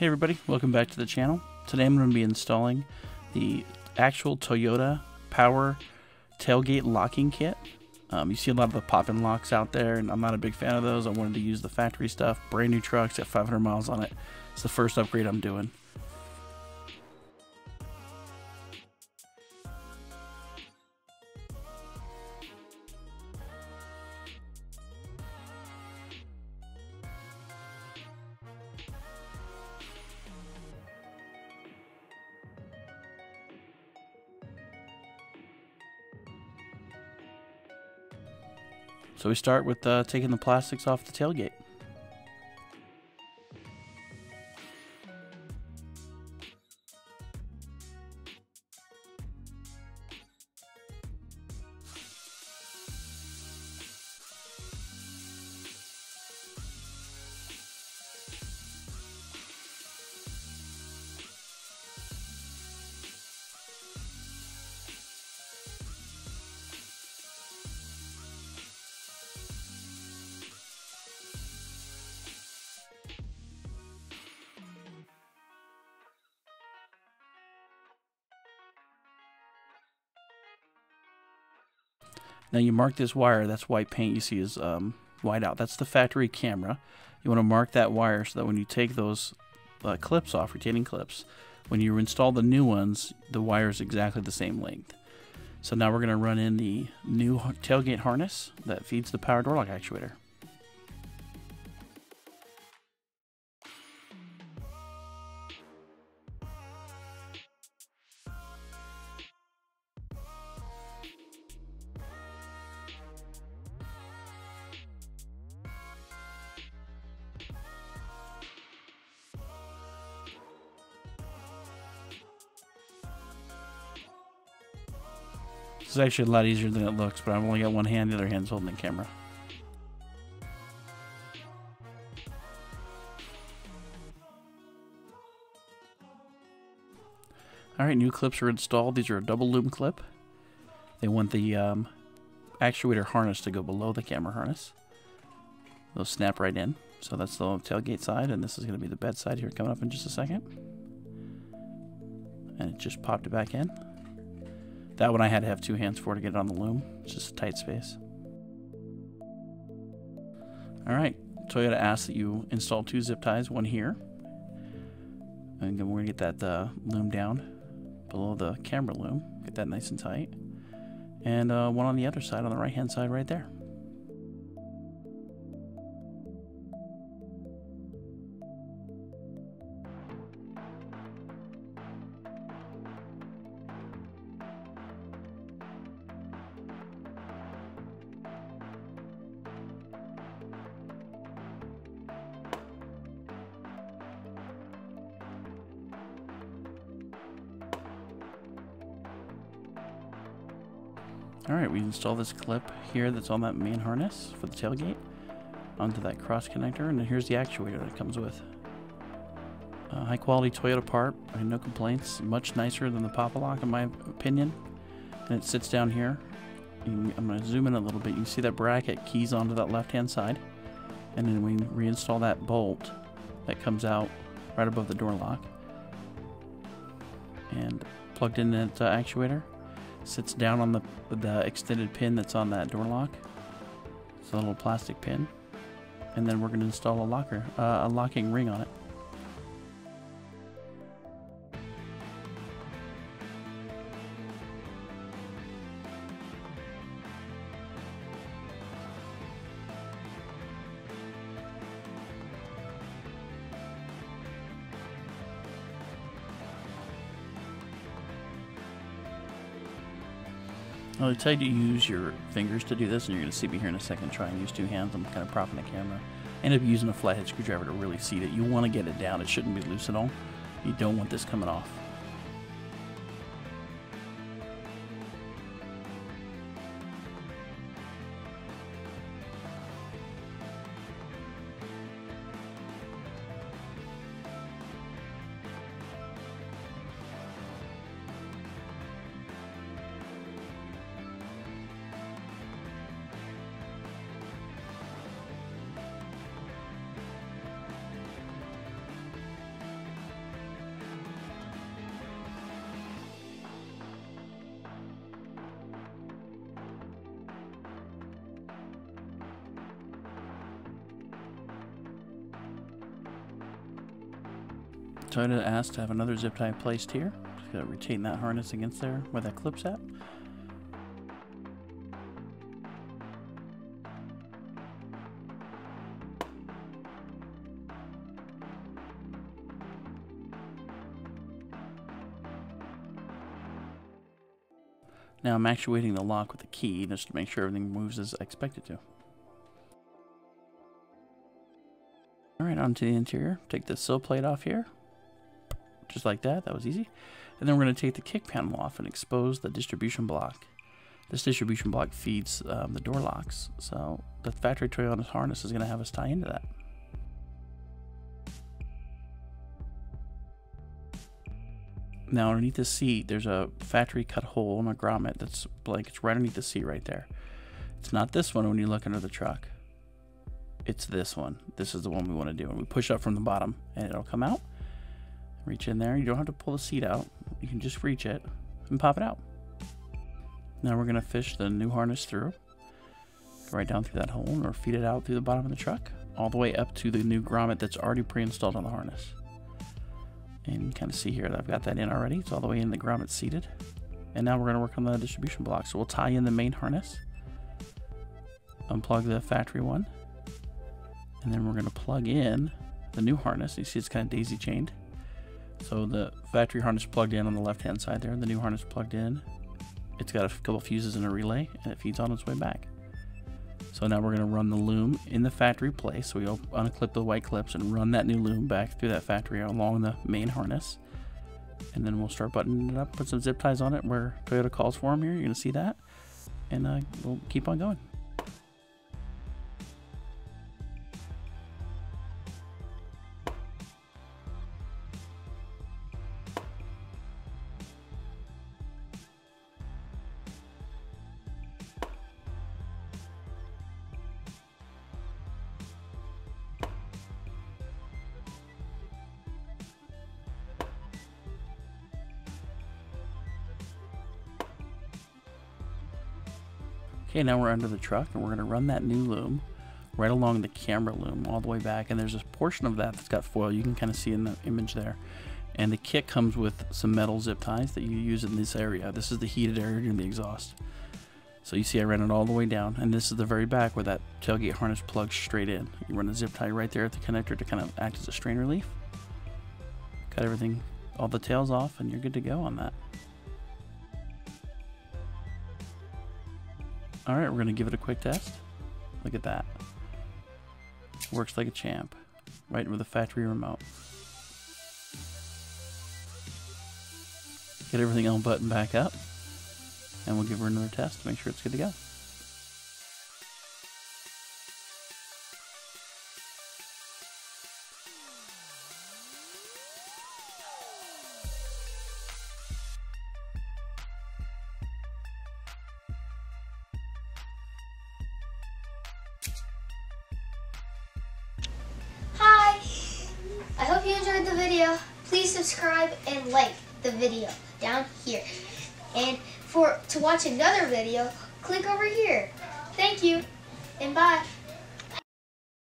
Hey everybody, welcome back to the channel. Today I'm going to be installing the actual Toyota power tailgate locking kit. You see a lot of the pop-in locks out there, and I'm not a big fan of those. I wanted to use the factory stuff. Brand new trucks, got 500 miles on it. It's the first upgrade I'm doing. So we start with taking the plastics off the tailgate. Now you mark this wire, that's white paint you see is white out. That's the factory camera. You want to mark that wire so that when you take those clips off, retaining clips, when you install the new ones, the wire is exactly the same length. So now we're going to run in the new tailgate harness that feeds the power door lock actuator. This is actually a lot easier than it looks, but I've only got one hand, the other hand's holding the camera. Alright, new clips are installed. These are a double loom clip. They want the actuator harness to go below the camera harness. They'll snap right in. So that's the tailgate side, and this is going to be the bed side here coming up in just a second. And it just popped it back in. That one I had to have two hands for to get it on the loom. It's just a tight space. Alright, Toyota asks that you install two zip ties, one here. And then we're going to get that loom down below the camera loom. Get that nice and tight. And one on the other side, on the right hand side right there. Alright, we install this clip here that's on that main harness for the tailgate onto that cross connector, and then here's the actuator that it comes with. High quality Toyota part, I have no complaints, much nicer than the Pop-A-Lock in my opinion. And it sits down here. I'm going to zoom in a little bit. You can see that bracket keys onto that left hand side, and then we reinstall that bolt that comes out right above the door lock and plugged in that actuator. Sits down on the extended pin that's on that door lock. It's a little plastic pin, and then we're going to install a locking ring on it. I'll tell you to use your fingers to do this, and you're going to see me here in a second try and use two hands. I'm kind of propping the camera. I end up using a flathead screwdriver to really seat it. You want to get it down. It shouldn't be loose at all. You don't want this coming off. Toyota asked to have another zip tie placed here. Just gotta retain that harness against there where that clip's at. Now I'm actuating the lock with the key just to make sure everything moves as expected to. Alright, onto the interior. Take the sill plate off here. Just like that. That was easy. And then we're going to take the kick panel off and expose the distribution block. This distribution block feeds the door locks. So the factory Toyota harness is going to have us tie into that. Now underneath the seat, there's a factory cut hole in a grommet that's blank. It's right underneath the seat right there. It's not this one when you look under the truck. It's this one. This is the one we want to do. And we push up from the bottom and it'll come out. Reach in there. You don't have to pull the seat out. You can just reach it and pop it out. Now we're going to fish the new harness through. Go right down through that hole or feed it out through the bottom of the truck. All the way up to the new grommet that's already pre-installed on the harness. And you can kind of see here that I've got that in already. It's all the way in, the grommet's seated. And now we're going to work on the distribution block. So we'll tie in the main harness. Unplug the factory one. And then we're going to plug in the new harness. You see it's kind of daisy chained. So the factory harness plugged in on the left hand side there. The new harness plugged in. It's got a couple fuses and a relay. And it feeds on its way back. So now we're going to run the loom in the factory place. So we unclip the white clips and run that new loom back through that factory along the main harness. And then we'll start buttoning it up, put some zip ties on it where Toyota calls for them here. You're going to see that. And we'll keep on going. Okay, now we're under the truck and we're going to run that new loom right along the camera loom all the way back. And there's a portion of that that's got foil. You can kind of see in the image there. And the kit comes with some metal zip ties that you use in this area. This is the heated area in the exhaust. So you see I ran it all the way down. And this is the very back where that tailgate harness plugs straight in. You run a zip tie right there at the connector to kind of act as a strain relief. Cut everything, all the tails off, and you're good to go on that. Alright, we're going to give it a quick test. Look at that. Works like a champ. Right with the factory remote. Get everything all buttoned back up. And we'll give her another test to make sure it's good to go. I hope you enjoyed the video. Please subscribe and like the video down here. And to watch another video, click over here. Thank you and bye.